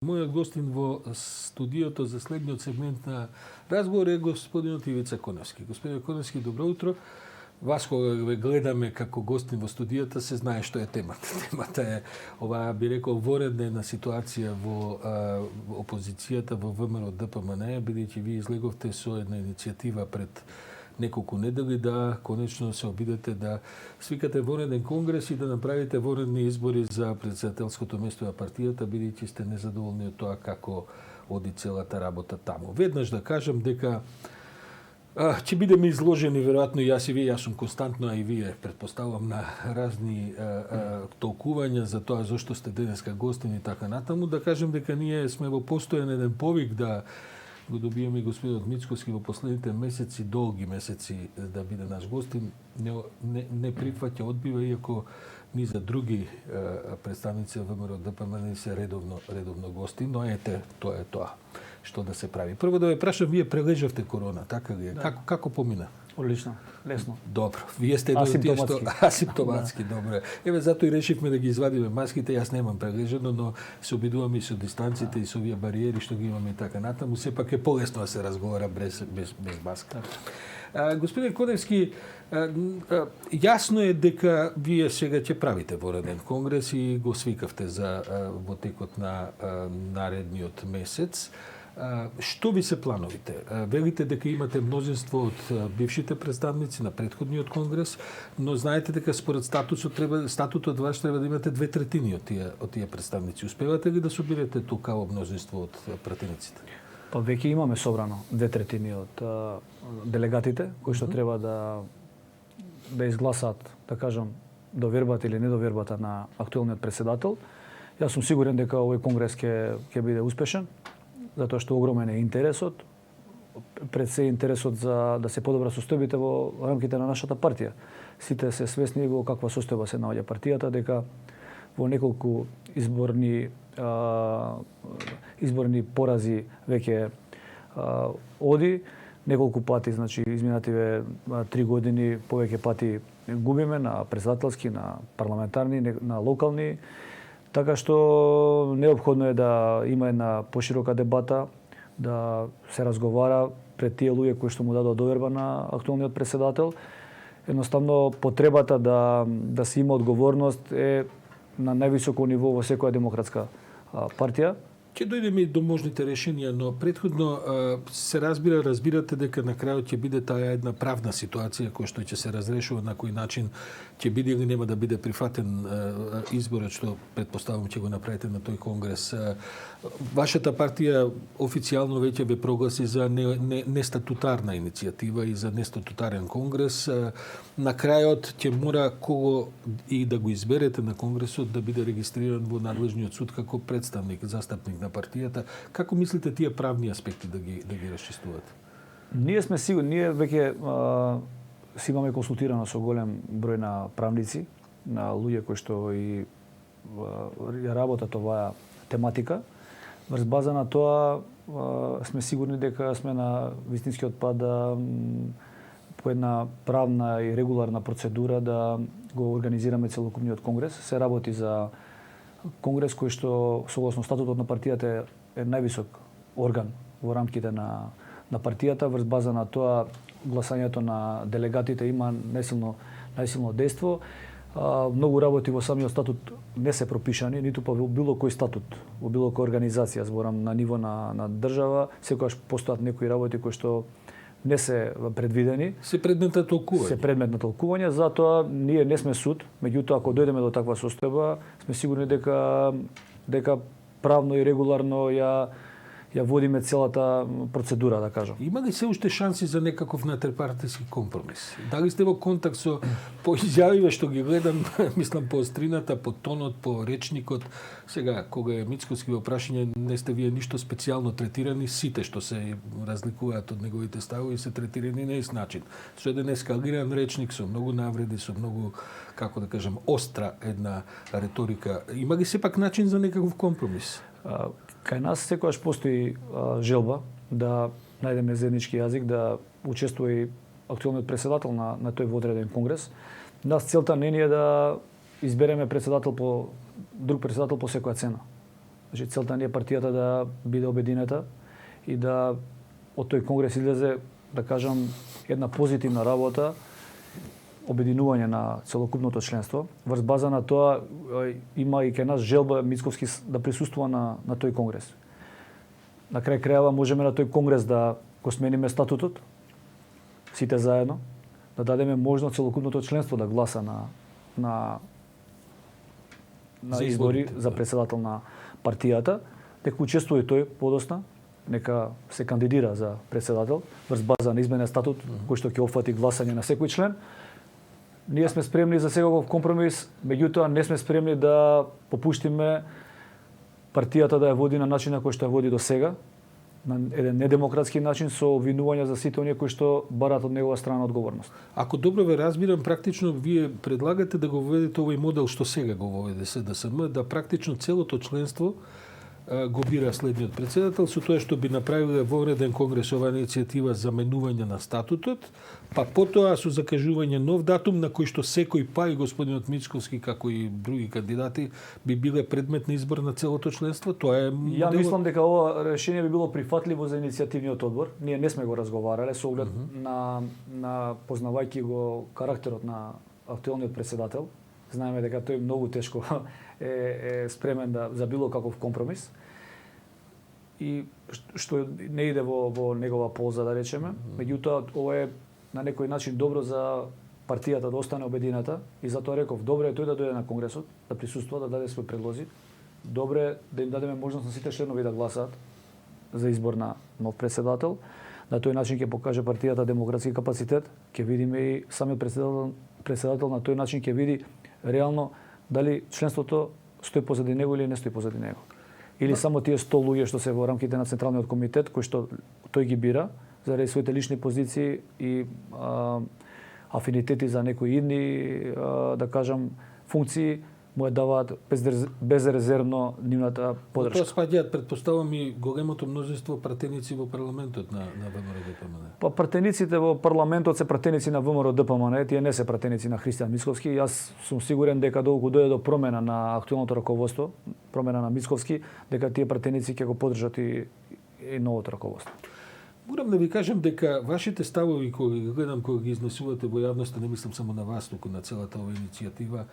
Мојот гостин во студиото за следниот сегмент на разговор е господинот Ивица Коневски. Господин Коневски, добро утро. Вас кога ве гледаме како гостин во студиото, се знае што е темата. Темата е оваа, би рекол, воредна ситуација во опозицијата во ВМРО ДПМН, бидејќи вие излеговте со една иницијатива пред неколку недели да конечно се обидете да свикате вореден конгрес и да направите воредни избори за претседателското место на партијата, бидејќи сте незадоволни од тоа како оди целата работа таму. Веднаш да кажам дека ќе бидеме изложени веројатно и јас и вие, јас сум константно, а и вие претпоставувам на разни толкувања за тоа зошто сте денеска гостин и така натаму, да кажем дека ние сме во постојан еден повик да го добиеме и господинот Мицкоски во последните месеци, долги месеци да биде наш гостин, не прифаќа, одбива, иако ни за други представници во ВМРО ДПМН се редовно гости, но ете, тоа е тоа. Што да се прави? Прво да ве прашам, вие прележавте корона, така ли е? Да. Како помина? Одлично, лесно. Добро. Вие сте еден од тие што асимптоматски, добро. Еве затоа и решивме да ги извадиме маските. Јас немам прележано, но се обидуваме и со дистанците и со овие бариери што ги имаме и така натаму. Сепак е полесно да се разговара без маска. Господин Коневски, јасно е дека вие сега ќе правите вореден конгрес и го свикавте за во текот на наредниот месец. Што ви се плановите? Велите дека имате мнозинство од бившите представници на претходниот конгрес, но знаете дека според статутот ваш треба да имате 2/3 од тие представници. Успевате ли да соберете тукаво мнозинство од пратениците? Па веќе имаме собрано 2/3 од делегатите кои што треба да изгласаат, да кажам, довербата или недовербата на актуелниот претседател. Јас сум сигурен дека овој конгрес ќе биде успешен, затоа што огромен е интересот, пред се интересот за да се подобра состојбите во рамките на нашата партија. Сите се свесни во каква состојба се наоѓа партијата, дека во неколку изборни порази веќе оди, неколку пати, значи изминативе 3 години повеќе пати губиме на претседателски, на парламентарни, на локални. Така што неопходно е да има една поширока дебата, да се разговара пред тие луѓе кои што му дадоа доверба на актуелниот претседател. Едноставно потребата да се има одговорност е на највисоко ниво во секоја демократска партија. Ќе дојдеме и до можните решенија, но претходно се разбирате дека на крајот ќе биде таа една правна ситуација која што ќе се разрешува на кој начин ќе биде или нема да биде прифатен изборот што претпоставувам ќе го направите на тој конгрес. Вашата партија официјално веќе ве прогласи за нестатутарна иницијатива и за нестатутарен конгрес. На крајот ќе мора кого и да го изберете на конгресот да биде регистриран во надлежниот суд како представник, застапник на партијата. Како мислите тие правни аспекти да ги расчистувате? Ние сме сигурни, ние веќе си имаме консултирано со голем број на правници, на луѓе кои што и работат оваа тематика. Врз база на тоа сме сигурни дека сме на вистинскиот пат да по една правна и регуларна процедура да го организираме целокупниот конгрес. Се работи за конгрес кој што согласно статутот на партијата е највисок орган во рамките на партијата. Врз база на тоа гласањето на делегатите има најсилно дејство. Многу работи во самиот статут не се пропишани, ниту па во било кој статут, во било која организација, зборам на ниво на држава, секогаш постојат некои работи кои што не се предвидени. Се предмет на толкување, затоа ние не сме суд, меѓутоа ако дојдеме до таква состојба, сме сигурни дека правно и регуларно ја водиме целата процедура, да кажам. Има ли се уште шанси за некаков натрпартиски компромис? Дали сте во контакт со по изјавиве што ги гледам, мислам по острината, по тонот, по речникот. Сега, кога е Мицкоски во прашање, не сте вие ништо специјално третирани, сите што се разликуваат од неговите ставови се третирани на ист начин. Со еден ескалиран речник, со многу навреди, со многу, како да кажам, остра една реторика. Има ли сепак начин за некаков компромис? Кај нас секогаш постои желба да најдеме заеднички јазик, да учествува и актуелниот претседател на тој водреден конгрес. Нас целта не е да избереме друг претседател по секоја цена. Значи целта не е партијата да биде обединета и да од тој конгрес излезе, да кажам, една позитивна работа, обединување на целокупното членство. Врз база на тоа има и кај нас желба Мицковски да присуствува на тој конгрес. На крај крајава можеме на тој конгрес да го смениме статутот, сите заедно, да дадеме можност целокупното членство да гласа на избори за председател на партијата, дека учествува и тој подосна, нека се кандидира за председател врз база на изменен статут кој што ќе опфати гласање на секој член. Ние сме спремни за секаков компромис, меѓутоа не сме спремни да попуштиме партијата да ја води на начинот кој што ја води до сега, на еден недемократски начин со обвинувања за сите оние кои што бараат од негова страна одговорност. Ако добро ве разбирам, практично вие предлагате да го введете овој модел што сега го воведе СДСМ, да практично целото членство го бира следниот председател, со тоа што би направиле во вреден конгрес оваа иницијатива за менување на статутот, па потоа со закажување нов датум на кој што секој, па и господинот Мицковски, како и други кандидати, би биле предмет на избор на целото членство. Тоа е моделот. Ја мислам дека ова решение би било прифатливо за иницијативниот одбор. Ние не сме го разговарале со оглед на познавајќи го карактерот на актуелниот председател. Знаеме дека тој многу тешко е спремен за било каков компромис и што не иде во негова полза, да речеме. Меѓутоа, ова е на некој начин добро за партијата да остане обедината и затоа реков, добро е тој да дојде на конгресот, да присуствува, да даде свој предлози. Добро е да им дадеме можност на сите членови да гласаат за избор на нов председател. На тој начин ќе покаже партијата демократски капацитет, ќе видиме и самиот председател на тој начин ќе види реално дали членството стои позади него или не стои позади него. Или само тие 100 луѓе што се во рамките на Централниот комитет, кои што тој ги бира, заради своите лични позиции и афинитети за некои идни, да кажам, функции, му ја даваат безрезервно нивната поддршка. Тоа спаѓаат, предпоставам, и големото множество пратеници во парламентот на ВМРО-ДПМН. Па пратениците во парламентот се пратеници на ВМРО-ДПМН, тие не се пратеници на Христијан Мицковски. Јас сум сигурен дека доколку дојде до промена на актуелното раководство, промена на Мицковски, дека тие пратеници ќе го поддржат и новото раководство. Морам да ви кажам дека вашите ставови кои ги гледам, кои ги изнесувате во јавноста, не мислам само на вас, туку на целата оваа иницијатива.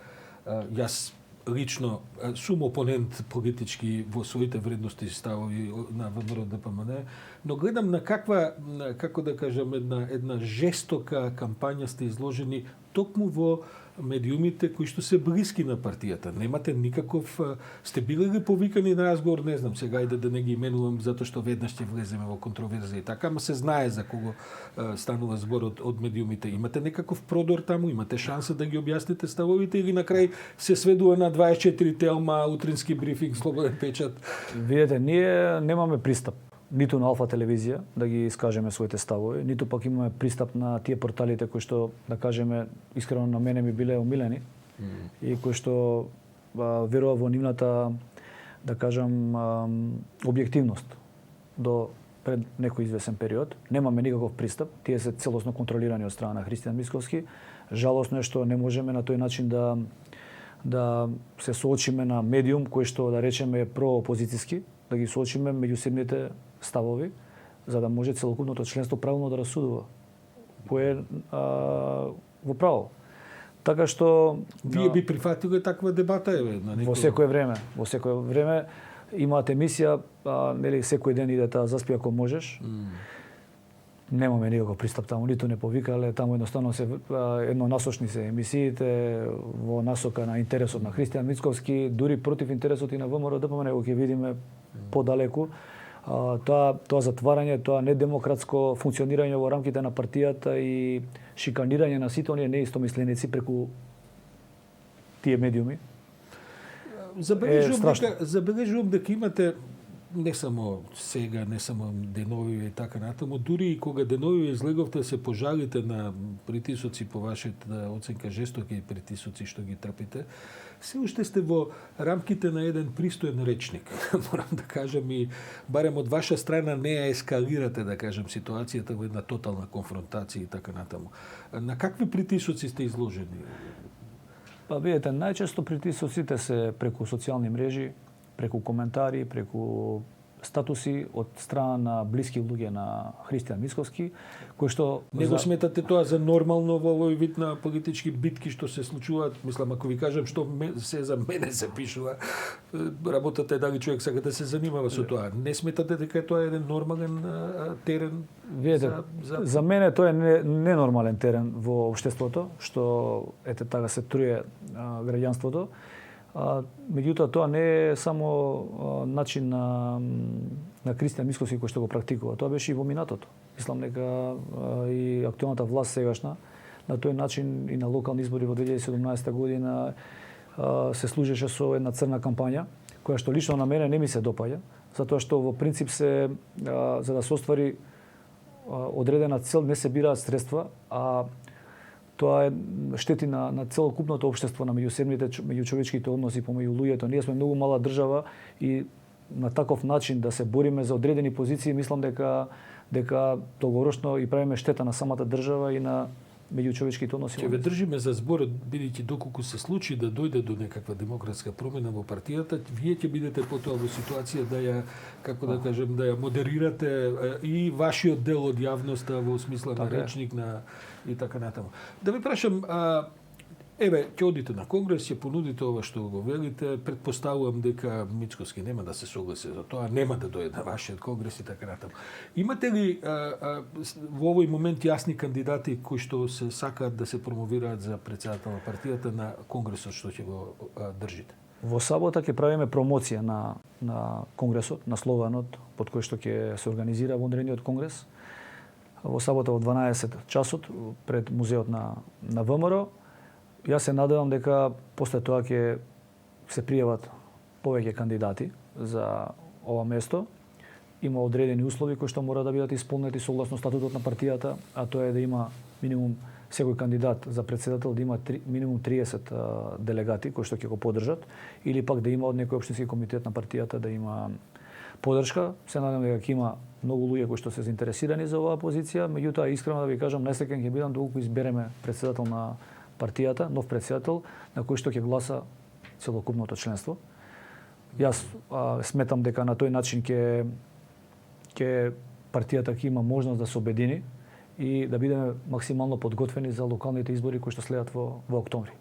Јас лично сум опонент политички во своите вредности и ставови на ВМРО-ДПМН, но гледам на каква, како да кажам, една жестока кампања сте изложени токму во медиумите кои што се блиски на партијата. Немате никаков... Сте били ли повикани на разговор, не знам, сега иде да не ги именувам, затоа што веднаш ќе влеземе во контроверзија и така, ама се знае за кого станува збор од медиумите. Имате некаков продор таму, имате шанса да ги објасните ставовите или на крај се сведува на 24 телма, утрински брифинг, слободен печат? Видете, ние немаме пристап ниту на Алфа телевизија да ги искажеме своите ставови, ниту пак имаме пристап на тие порталите кои што, да кажеме, искрено на мене ми биле омилени и кои што верува во нивната, да кажам, објективност до пред некој извесен период. Немаме никаков пристап, тие се целосно контролирани од страна на Христијан Мицковски. Жалосно е што не можеме на тој начин да се соочиме на медиум кој што, да речеме, е проопозицијски, да ги соочиме меѓусебните ставови, за да може целокупното членство правилно да расудува кој е во право. Така што вие би прифатиле таква дебата на некој... Во секое време имаат емисија, нели секој ден иде таа заспи ако можеш. Немаме никаков пристап таму, ниту не повикале, таму едноставно се еднонасочни се емисиите во насока на интересот на Христијан Мицковски, дури против интересот и на ВМРО-ДПМН, го ќе видиме подалеку. Тоа затварање, тоа недемократско функционирање во рамките на партијата и шиканирање на сите оние неистомисленици преку тие медиуми. Забележувам дека имате не само сега, не само денови и така натаму, дури и кога денови излеговте се пожалите на притисоци по вашата оценка, жестоки притисоци што ги трпите, се уште сте во рамките на еден пристоен речник. Морам да кажам, и барем од ваша страна не ја ескалирате, да кажам, ситуацијата во една тотална конфронтација и така натаму. На какви притисоци сте изложени? Па видите, најчесто притисоците се преку социјални мрежи, преку коментари, преку статуси од страна на блиски луѓе на Христијан Мицковски, кој што Не го сметате тоа за нормално во овој вид на политички битки што се случуваат? Мислам, ако ви кажам што се за мене се пишува, работата е дали човек сака да се занимава со тоа. Не сметате дека тоа е еден нормален терен? Видете, за мене тоа е ненормален терен во општеството, што ете така се труе граѓанството. Меѓутоа тоа не е само начин на Христијан Мицковски кој што го практикува. Тоа беше и во минатото. Мислам дека и актуелната власт сегашна на тој начин и на локални избори во 2017 година се служеше со една црна кампања која што лично на мене не ми се допаѓа, затоа што во принцип се за да се оствари одредена цел не се бираат средства, а тоа е штети на целокупното општество, на меѓучовечките односи помеѓу луѓето. Ние сме многу мала држава и на таков начин да се бориме за одредени позиции, мислам дека долгорочно и правиме штета на самата држава и на меѓучовечките односи. Ќе ве држиме за збор, бидејќи доколку се случи да дојде до некаква демократска промена во партијата, вие ќе бидете потоа во ситуација да ја, како да кажем, да ја модерирате и вашиот дел од јавноста во смисла на речник на и така натаму. Да ви прашам, еве, ќе одите на конгрес, ќе понудите ова што го велите, предпоставувам дека Мицковски нема да се согласи за тоа, нема да дојде на вашиот конгрес и така натаму. Имате ли во овој момент јасни кандидати кои што се сакаат да се промовираат за председател на партијата на конгресот што ќе го држите? Во сабота ќе правиме промоција на конгресот, на слоганот под кој што ќе се организира вонредниот конгрес. Во сабота во 12 часот пред музеот на ВМРО. Јас се надевам дека после тоа ќе се пријават повеќе кандидати за ова место. Има одредени услови кои што мора да бидат исполнети согласно статутот на партијата, а тоа е да има минимум секој кандидат за председател да има минимум 30 делегати кои што ќе го поддржат, или пак да има од некој општински комитет на партијата да има поддршка. Се надевам дека ќе има многу луѓе кои што се заинтересирани за оваа позиција, меѓутоа искрено да ви кажам, најсреќен ќе бидам доколку избереме председател на партијата, нов председател на кој што ќе гласа целокупното членство. Јас сметам дека на тој начин ќе партијата ќе има можност да се обедини и да бидеме максимално подготвени за локалните избори кои што следат во октомври.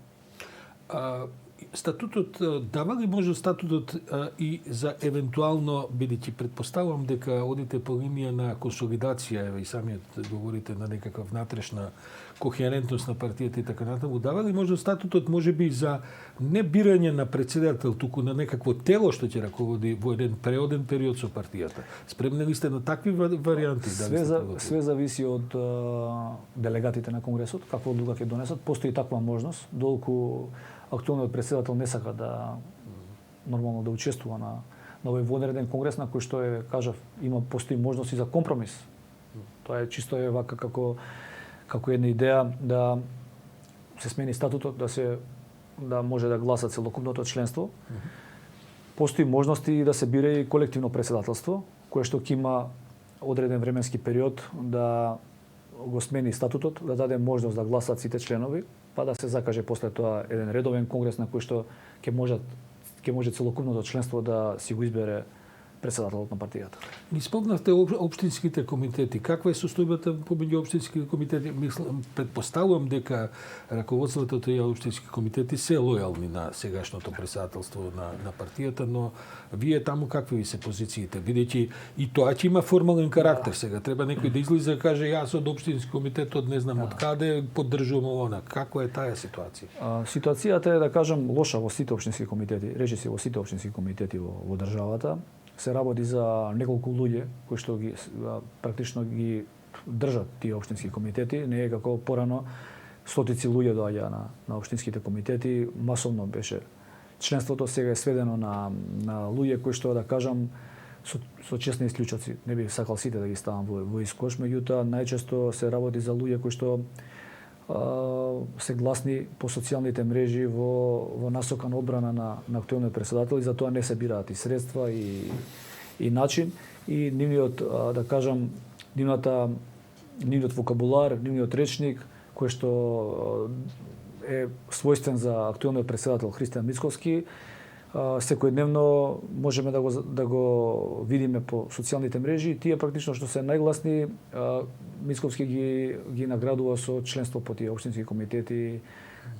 Статутот дава ли може статутот и за евентуално, бидејќи предпоставувам дека одите по линија на консолидација, и самиот говорите на некаква внатрешна кохерентност на партијата и така натаму, дава ли може статутот можеби за не бирање на председател, туку на некакво тело што ќе раководи во еден преоден период со партијата? Спремни ли сте на такви варианти? Све зависи од делегатите на конгресот, каква одлука ќе донесат. Постои таква можност, долку актуелниот председател не сака да нормално да учествува на овој вонреден конгрес на кој што кажав, постои можности за компромис. Тоа е чисто вака како една идеја да се смени статутот, да може да гласа целокупното членство. Постои можности да се бира и колективно председателство, кое што ќе има одреден временски период да го смени статутот, да даде можност да гласат сите членови, па да се закаже после тоа еден редовен конгрес на кој што ќе може целокупното членство да си го избере председателот на партијата. Ги спомнавте општинските комитети. Каква е состојбата помеѓу општинските комитети? Предпоставувам дека раководството тие општински комитети се лојални на сегашното председателство на партијата, но вие таму какви се позициите? Бидејќи и тоа ќе има формален карактер сега. Треба некој да излезе и каже јас од општински комитет од не знам од каде поддржувам она. Како е таа ситуација? Ситуацијата е да кажам лоша во сите општински комитети. Речи се во сите општински комитети во државата. Се работи за неколку луѓе кои што практично ги држат тие општински комитети. Не е како порано стотици луѓе доаѓа на општинските комитети. Масовно беше членството, сега е сведено на луѓе кои што да кажам со честни исклучоци. Не би сакал сите да ги ставам во искош, меѓутоа најчесто се работи за луѓе кои што се гласни по социјалните мрежи во насока на одбрана на актуелниот председател и за тоа не се бираат и средства и начин и нивниот да кажам нивниот вокабулар, нивниот речник кој што е својствен за актуелниот председател Христијан Мицковски секојдневно можеме да го видиме по социјалните мрежи. Тие практично што се најгласни, Мицковски ги наградува со членство по тие општински комитети.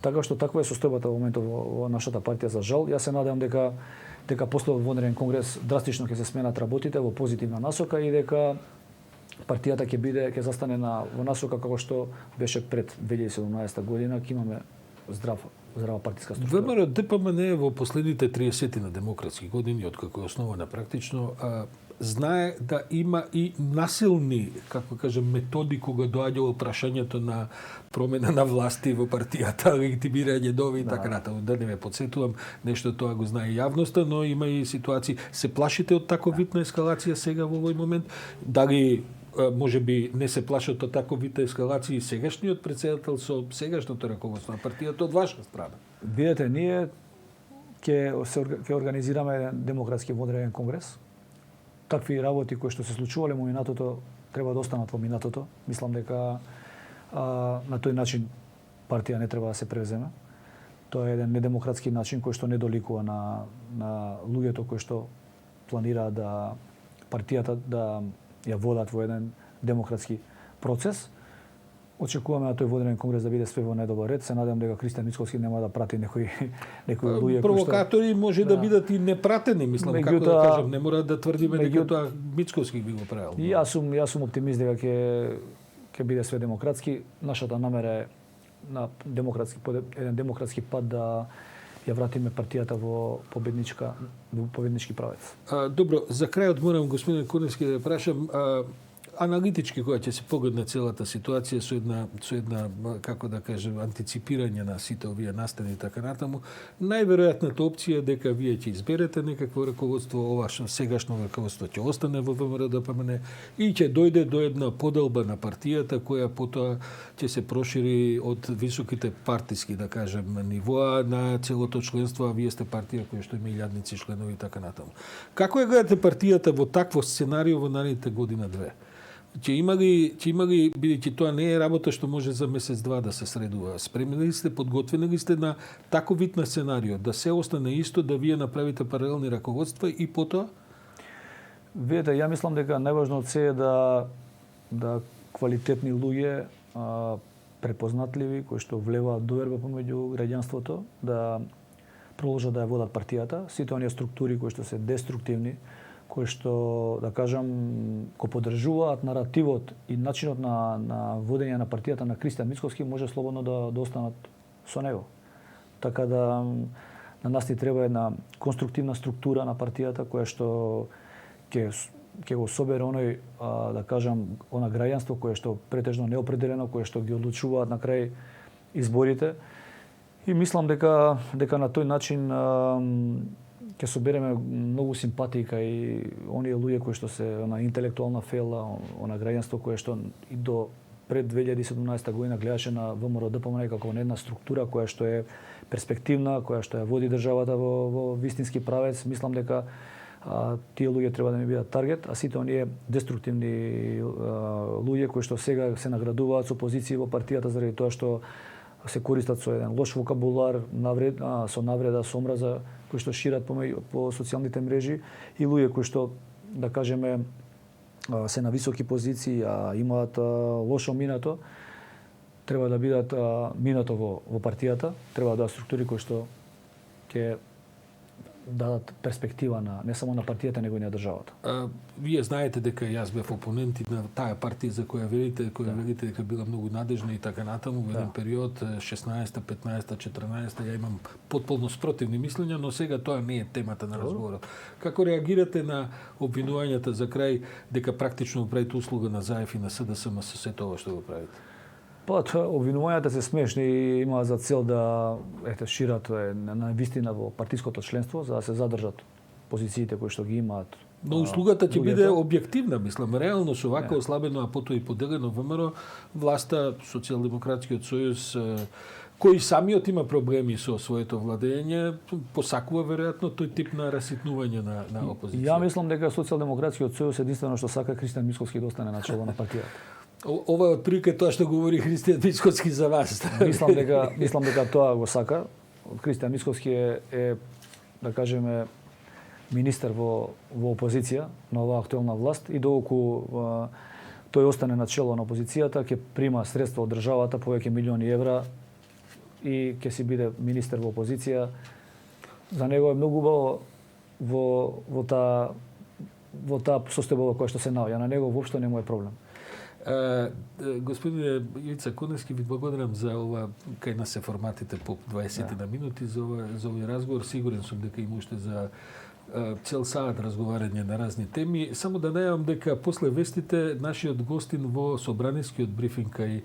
Така што таква е состојбата во моментот во нашата партија, за жал. Јас се надевам дека после вонреден конгрес драстично ќе се сменат работите во позитивна насока и дека партијата ќе застане во насока како што беше пред 2017 година, ќе имаме здрава партиска структура. ВМРО ДПМН во последните 30 на демократски години, откако е основана практично, знае да има и насилни, како кажем, методи кога доаѓа прашањето на промена на власти во партијата, легитимирање нови и така натаму. Да не ме подсетувам, нешто тоа го знае јавноста, но има и ситуации. Се плашите од таков вид на ескалација сега во овој момент? Дали може би не се плашат од таков вид ескалација сегашниот претседател со сегашното раководство на партијата од ваша страна? Видете, ние ќе организираме демократски водреден конгрес. Такви работи кои што се случувале во минатото треба да останат во минатото. Мислам дека на тој начин партија не треба да се превземе. Тоа е еден недемократски начин кој што не доликува на луѓето кои што планираат да партијата да ја водат во еден демократски процес. Очекуваме на тој водреден конгрес да биде све во најдобар ред. Се надевам дека Кристијан Мицковски нема да прати некои луѓе кои што провокатори може да бидат и непратени, мислам, како да кажам, не мора да тврдиме дека тоа Мицковски би го правил. Јас сум оптимист дека ќе биде све демократски. Нашата намера е на еден демократски пат да ја вратиме партијата во победнички правец. Добро, за крајот морам господин Коневски да прашам, аналитички кога ќе се погледне целата ситуација со една како да кажем антиципирање на сите овие настани и така натаму, најверојатната опција е дека вие ќе изберете некакво раководство, ова сегашно раководство ќе остане во ВМРО ДПМН и ќе дојде до една поделба на партијата која потоа ќе се прошири од високите партиски, да кажем, нивоа на целото членство, а вие сте партија која што има илјадници членови и така натаму. Како ја гледате партијата во такво сценарио во наредните година-две? Ќе има ли, бидејќи тоа не е работа што може за месец-два да се средува, спремни ли сте, подготвени ли сте на таков вид на сценарио, да се остане исто, да вие направите паралелни раководства и потоа? Видете, ја мислам дека најважно од се е да квалитетни луѓе, препознатливи, кои што влеваат доверба помеѓу граѓанството, да продолжат да ја водат партијата. Сите оние структури кои што се деструктивни, кои што, да кажам, го поддржуваат наративот и начинот на водење на партијата на Кристијан Мицковски, може слободно да останат со него. Така да на нас ни треба една конструктивна структура на партијата која што ќе го собере оној, да кажам, она граѓанство кое што претежно неопределено, кое што ги одлучуваат на крај изборите. И мислам дека на тој начин ќе собереме многу симпатика и оние луѓе кои што се на интелектуална фела, она граѓанство кое што и до пред 2017 година гледаше на ВМРО ДПМН како на една структура која што е перспективна, која што ја води државата во вистински правец. Мислам дека тие луѓе треба да ми бидат таргет, а сите оние деструктивни луѓе кои што сега се наградуваат со позиции во партијата заради тоа што се користат со еден лош вокабулар, со навреда, со омраза, кои што шират по социјалните мрежи, и луѓе кои што, да кажеме, се на високи позиции, а имаат лошо минато, треба да бидат минато во партијата, треба да структури кои што ќе дадат перспектива не само на партијата, него и на државата. Вие знаете дека јас бев опонент на таа партија за која велите дека била многу надежна и така натаму во еден период 16-та, 15-та, 14-та, ја имам потполно спротивни мислења, но сега тоа не е темата на разговорот. Како реагирате на обвинувањата за крај дека практично правите услуга на ЗАЕФ и на СДСМ со сето ова што го правите? Па, обвинувањата се смешни и имаат за цел да шират на вистина во партиското членство, за да се задржат позициите кои што ги имаат. Но услугата ќе биде објективна, мислам, реално со вака ослабено, а потоа и поделено ВМРО, власта, Социјалдемократскиот сојуз, кој самиот има проблеми со своето владење, посакува веројатно тој тип на раситнување на опозиција. Ја мислам дека Социјалдемократскиот сојуз единствено што сака Кристијан Мицковски да остане на чело на партијата. Ова е отприлike тоа што говори Кристијан Мицковски за вас. Мислам дека тоа го сака. Кристијан Мицковски е да кажеме, министер во опозиција на оваа актуелна власт и доколку тој остане на чело на опозицијата, ќе прима средства од државата, повеќе милиони евра и ќе си биде министер во опозиција. За него е многу убаво во таа состојба во која што се наоѓа. На него воопшто не му е проблем. Господине Ивица Коневски, ви благодарам за ова, кај нас се форматите по 20 на минути за овој разговор. Сигурен сум дека има уште за цел саат разговарање на разни теми. Само да најавам дека после вестите нашиот гостин во собранискиот брифинг кај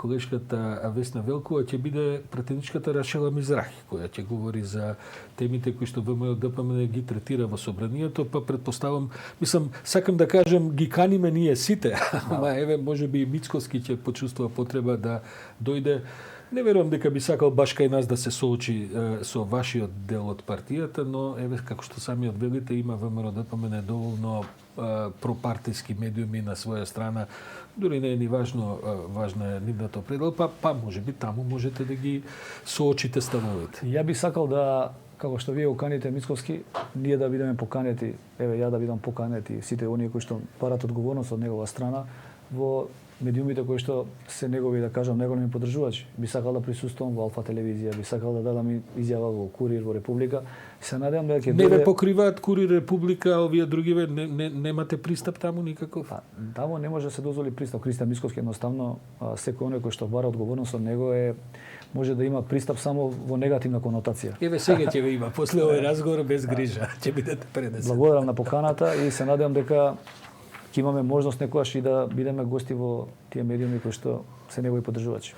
колешката Весна Велкова ќе биде пратеничката Рашела Мизрахи, која ќе говори за темите кои што ВМРО ДПМН ги третира во собранието, па предпоставам, сакам да кажам, ги каниме ние сите, ама еве можеби и Мицковски ќе почувствува потреба да дојде. Не верувам дека би сакал баш кај нас да се соочи со вашиот дел од партијата, но еве како што самиот велите, има ВМРО ДПМН доволно пропартиски медиуми на своја страна. Дури не е ни важна е нивната предел, па можеби таму можете да ги соочите ставовите. Ја би сакал да, како што вие уканите Мицковски, ние да бидеме поканети, еве ја да бидам поканети сите оние кои што барат одговорност од негова страна во медиумите кои што се негови, да кажам, негови поддржувачи. Би сакал да присуствувам во Алфа телевизија, би сакал да дадам изјава во Курир, во Република. Се надевам дека ќе не ве покриваат Курир, Република, овие другиве, немате пристап таму никаков? Таму не може да се дозволи пристап. Христијан Мицковски едноставно, секој оној кој што бара одговорност од него може да има пристап само во негативна конотација. Еве сега ќе ве има после овој разговор без грижа, ќе бидете пренесени. Благодарам на поканата и се надевам дека ќе имаме можност некогаш и да бидеме гости во тие медиуми кои што се негови поддржувачи.